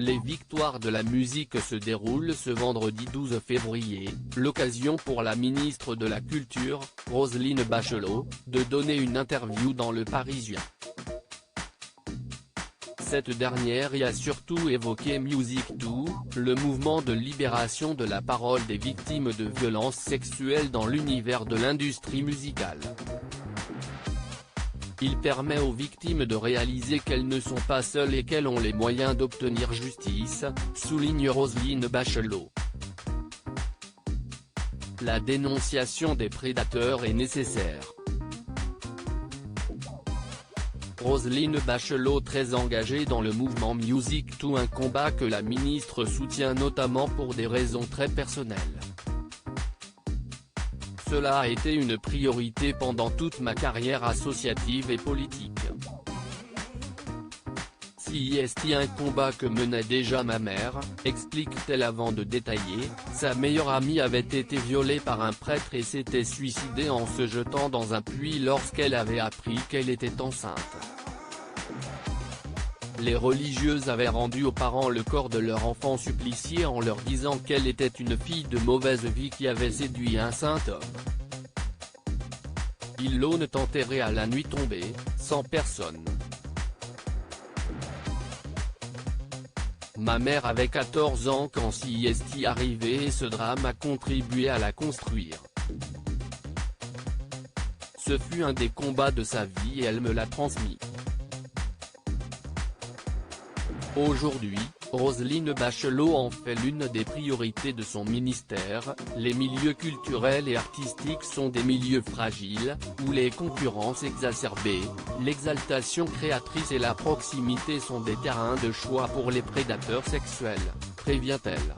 Les victoires de la musique se déroulent ce vendredi 12 février, l'occasion pour la ministre de la Culture, Roselyne Bachelot, de donner une interview dans Le Parisien. Cette dernière y a surtout évoqué Music To, le mouvement de libération de la parole des victimes de violences sexuelles dans l'univers de l'industrie musicale. Il permet aux victimes de réaliser qu'elles ne sont pas seules et qu'elles ont les moyens d'obtenir justice, souligne Roselyne Bachelot. La dénonciation des prédateurs est nécessaire. Roselyne Bachelot, très engagée dans le mouvement Music To, un combat que la ministre soutient notamment pour des raisons très personnelles. Cela a été une priorité pendant toute ma carrière associative et politique. C'est un combat que menait déjà ma mère, explique-t-elle avant de détailler. Sa meilleure amie avait été violée par un prêtre et s'était suicidée en se jetant dans un puits lorsqu'elle avait appris qu'elle était enceinte. Les religieuses avaient rendu aux parents le corps de leur enfant supplicié en leur disant qu'elle était une fille de mauvaise vie qui avait séduit un saint homme. Ils l'ont enterrée à la nuit tombée, sans personne. Ma mère avait 14 ans quand c'est arrivé et ce drame a contribué à la construire. Ce fut un des combats de sa vie et elle me l'a transmis. Aujourd'hui, Roselyne Bachelot en fait l'une des priorités de son ministère. Les milieux culturels et artistiques sont des milieux fragiles, où les concurrences exacerbées, l'exaltation créatrice et la proximité sont des terrains de choix pour les prédateurs sexuels, prévient-elle.